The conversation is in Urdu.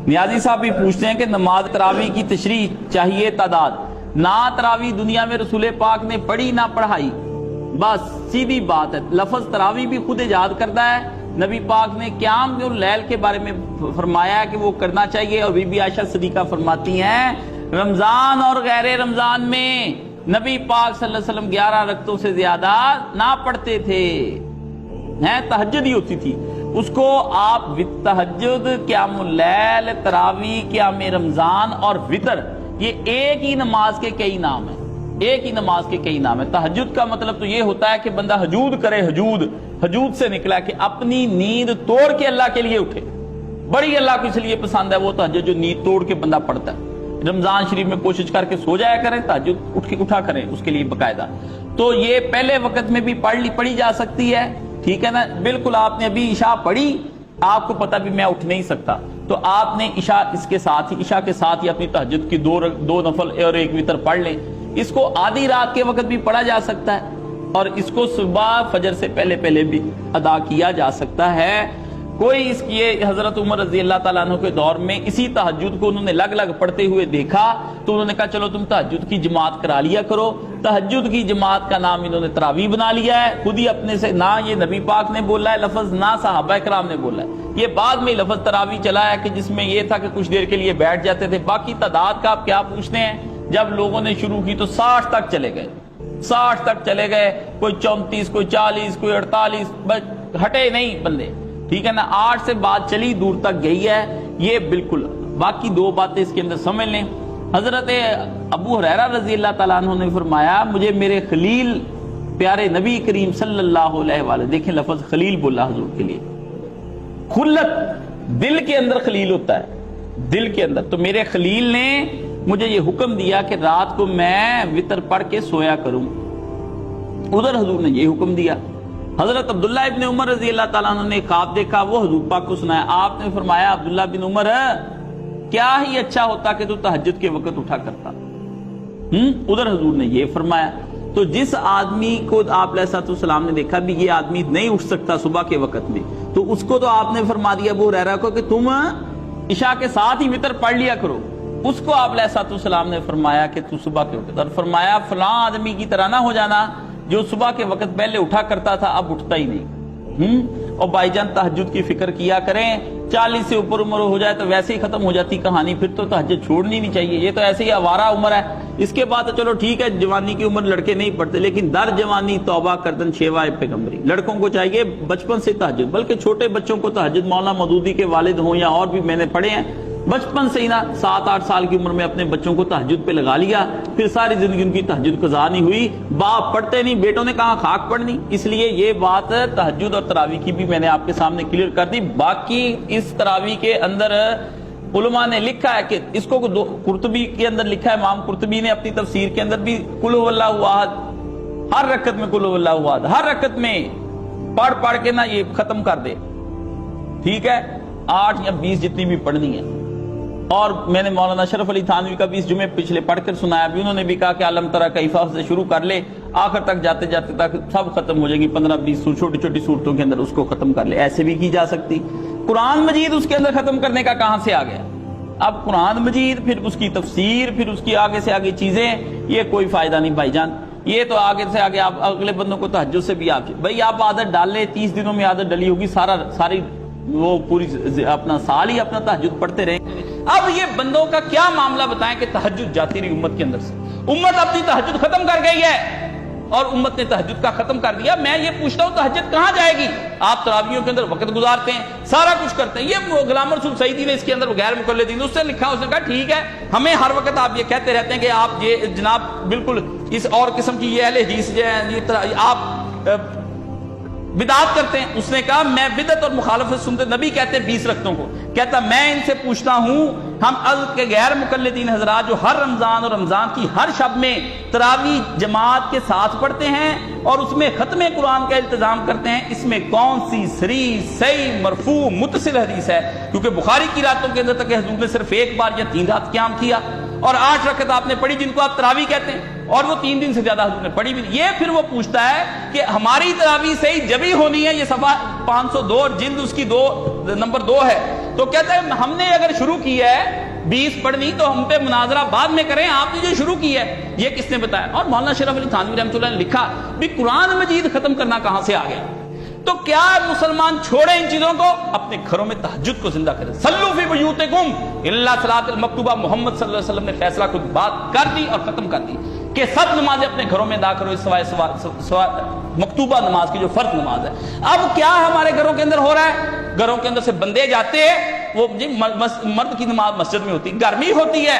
نیازی صاحب بھی پوچھتے ہیں کہ نماز تراویح کی تشریح چاہیے تعداد، نہ تراویح دنیا میں رسول پاک نے پڑھی نہ پڑھائی، بس سیدھی بات ہے۔ لفظ تراویح بھی خود ایجاد کرتا ہے، نبی پاک نے قیام اللیل کے بارے میں فرمایا ہے کہ وہ کرنا چاہیے، اور بی بی عائشہ صدیقہ فرماتی ہیں رمضان اور غیر رمضان میں نبی پاک صلی اللہ علیہ وسلم 11 رکعتوں سے زیادہ نہ پڑھتے تھے، تہجد ہی ہوتی تھی اس کو آپ تہجد، قیام اللیل، تراویح، قیام رمضان اور وتر، یہ ایک ہی نماز کے کئی نام ہیں، ایک ہی نماز کے کئی نام ہیں۔ تہجد کا مطلب تو یہ ہوتا ہے کہ بندہ ہجود کرے، ہجود سے نکلا کہ اپنی نیند توڑ کے اللہ کے لیے اٹھے، بڑی اللہ کو اس لیے پسند ہے وہ تہجد جو نیند توڑ کے بندہ پڑھتا ہے۔ رمضان شریف میں کوشش کر کے سو جایا کریں، تہجد اٹھا کریں اس کے لیے باقاعدہ۔ تو یہ پہلے وقت میں بھی پڑھی جا سکتی ہے، ٹھیک ہے نا۔ بالکل آپ نے ابھی عشاء پڑھی، آپ کو پتہ بھی میں اٹھ نہیں سکتا، تو آپ نے عشاء عشاء کے ساتھ ہی اپنی تہجد کی دو نفل اور ایک وتر پڑھ لیں۔ اس کو آدھی رات کے وقت بھی پڑھا جا سکتا ہے، اور اس کو صبح فجر سے پہلے بھی ادا کیا جا سکتا ہے۔ کوئی اس کی حضرت عمر رضی اللہ تعالیٰ عنہ کے دور میں اسی تہجد کو انہوں نے لگ پڑھتے ہوئے دیکھا، تو انہوں نے کہا چلو تم تہجد کی جماعت کرا لیا کرو۔ تہجد کی جماعت کا نام انہوں نے تراویح بنا لیا ہے، خود ہی اپنے سے، نہ یہ نبی پاک نے بولا ہے لفظ، نہ صحابہ کرام نے بولا ہے، یہ بعد میں لفظ تراویح چلا ہے کہ جس میں یہ تھا کہ کچھ دیر کے لیے بیٹھ جاتے تھے۔ باقی تعداد کا آپ کیا پوچھتے ہیں، جب لوگوں نے شروع کی تو 60 تک چلے گئے، 60 تک چلے گئے، کوئی 34، کوئی 40، کوئی 48، بس ہٹے نہیں بندے، ٹھیک ہے نا۔ 8 سے بات چلی دور تک گئی ہے، یہ بالکل۔ باقی دو باتیں اس کے اندر سمجھ لیں۔ حضرت ابو ہریرہ رضی اللہ تعالیٰ عنہ نے فرمایا مجھے میرے خلیل پیارے نبی کریم صلی اللہ علیہ وآلہ، دیکھیں لفظ خلیل بولا حضور کے لیے، خلت دل کے اندر خلیل ہوتا ہے، دل کے اندر، تو میرے خلیل نے مجھے یہ حکم دیا کہ رات کو میں وتر پڑھ کے سویا کروں، ادھر حضور نے یہ حکم دیا۔ حضرت عبداللہ ابن عمر رضی اللہ تعالیٰ عنہ نے خواب دیکھا، وہ حضور پاک کو سنایا، آپ نے فرمایا عبداللہ بن عمر کیا ہی اچھا ہوتا کہ تو تہجد کے وقت اٹھا کرتا، ادھر حضور نے یہ فرمایا۔ تو جس آدمی کو آپ علیہ السلام نے دیکھا بھی یہ آدمی نہیں اٹھ سکتا صبح کے وقت میں، تو اس کو تو آپ نے فرما دیا ابو ہریرہ کو کہ تم عشاء کے ساتھ ہی وتر پڑھ لیا کرو، اس کو آپ علیہ السلام نے فرمایا کہ تو صبح کے وقت، اور فرمایا فلاں آدمی کی طرح نہ ہو جانا جو صبح کے وقت پہلے اٹھا کرتا تھا اب اٹھتا ہی نہیں۔ اور بھائی جان تہجد کی فکر کیا کریں، 40 سے اوپر عمر ہو جائے تو ویسے ہی ختم ہو جاتی کہانی، پھر تو تہجد چھوڑنی نہیں چاہیے، یہ تو ایسے ہی آوارہ عمر ہے۔ اس کے بعد چلو ٹھیک ہے جوانی کی عمر لڑکے نہیں پڑھتے، لیکن در جوانی توبہ کردن شیوہ پیغمبری، لڑکوں کو چاہیے بچپن سے تہجد، بلکہ چھوٹے بچوں کو تہجد، مولانا مودودی کے والد ہوں یا اور بھی میں نے پڑھے ہیں، بچپن سے ہی نا 7-8 سال کی عمر میں اپنے بچوں کو تہجد پہ لگا لیا، پھر ساری زندگی ان کی تہجد قضا نہیں ہوئی، باپ پڑھتے نہیں، بیٹوں نے کہاں خاک پڑھنی۔ اس لیے یہ بات تہجد اور تراویح کی بھی میں نے آپ کے سامنے کلیئر کر دی۔ باقی اس تراویح کے اندر علماء نے لکھا ہے کہ اس کو قرطبی کے اندر لکھا ہے، امام قرطبی نے اپنی تفسیر کے اندر بھی قل هو اللہ احد، ہر رکعت میں قل هو اللہ احد، ہر رکعت میں پڑھ کے نا یہ ختم کر دے، ٹھیک ہے، 8 یا 20 جتنی بھی پڑھنی ہے۔ اور میں نے مولانا شرف علی تھانوی کا بھی اس جمعے پچھلے پڑھ کر سنایا بھی، انہوں نے بھی کہا کہ علم تری کیف سے شروع کر لے، آخر تک جاتے تک سب ختم ہو جائیں گی، 15-20 چھوٹی چھوٹی صورتوں کے اندر اس کو ختم کر لے، ایسے بھی کی جا سکتی۔ قرآن مجید اس کے اندر ختم کرنے کا کہاں سے آ گیا؟ اب قرآن مجید، پھر اس کی تفسیر، پھر اس کی آگے سے آگے چیزیں، یہ کوئی فائدہ نہیں بھائی جان، یہ تو آگے سے آگے آپ اگلے بندوں کو تہجد سے بھی بھائی آپ عادت ڈال لیں، 30 دنوں میں عادت ڈلی ہوگی، ساری وہ پوری اپنا سال ہی اپنا تہجد پڑھتے رہیں۔ اب یہ بندوں کا کیا معاملہ بتائیں کہ تہجد جاتی رہی امت کے اندر سے، امت اپنی تہجد ختم کر گئی ہے اور امت نے تہجد کا ختم کر دیا۔ میں یہ پوچھتا ہوں تہجد کہاں جائے گی؟ آپ تراویحوں کے اندر وقت گزارتے ہیں، سارا کچھ کرتے ہیں۔ یہ غلام رسول سعیدی نے اس کے اندر غیر مقلدین اس سے لکھا، اس نے کہا ٹھیک ہے ہمیں ہر وقت آپ یہ کہتے رہتے ہیں کہ آپ یہ جناب بالکل اس اور قسم کی یہ اہل حدیث جو ہے آپ بدعت کرتے ہیں۔ اس نے کہا میں بدعت اور مخالفت سنت نبی کہتے ہیں 20 رکعتوں کو، کہتا میں ان سے پوچھتا ہوں ہم کے غیر مقلدین حضرات جو ہر رمضان اور رمضان کی ہر شب میں تراویح جماعت کے ساتھ پڑھتے ہیں اور اس میں ختم قرآن کا التزام کرتے ہیں، اس میں کون سی صحیح مرفوع متصل حدیث ہے؟ کیونکہ بخاری کی راتوں کے اندر تک حضور نے صرف 1 بار یا 3 رات قیام کیا، اور 8 رکعت آپ نے پڑھی جن کو آپ تراویح کہتے ہیں، اور وہ 3 دن سے زیادہ حضور نے پڑھی بھی نہیں۔ یہ پھر وہ پوچھتا ہے کہ ہماری تراویح صحیح جبھی ہونی ہے، یہ صفحہ 502 اور جلد اس کی نمبر 2 ہے، تو کہتا ہے ہم نے اگر شروع کی ہے 20 پڑھنی تو ہم پہ مناظرہ بعد میں کریں، آپ نے جو شروع کی ہے یہ کس نے بتایا؟ اور مولانا شرف علی تھانوی رحمۃ اللہ نے لکھا بھی قرآن مجید ختم کرنا کہاں سے آ گیا؟ تو کیا مسلمان چھوڑے ان چیزوں کو، اپنے گھروں میں تہجد کو زندہ کریں، صلو فی بیوتکم الا صلاۃ المکتوبہ، محمد صلی اللہ علیہ وسلم نے فیصلہ خود بات کر دی اور ختم کر دی کہ سب نمازیں اپنے گھروں میں ادا کرو سوائے مکتوبہ نماز کی جو فرض نماز ہے۔ اب کیا ہمارے گھروں کے اندر ہو رہا ہے؟ گھروں کے اندر سے بندے جاتے ہیں، وہ مرد کی نماز مسجد میں ہوتی، گرمی ہوتی ہے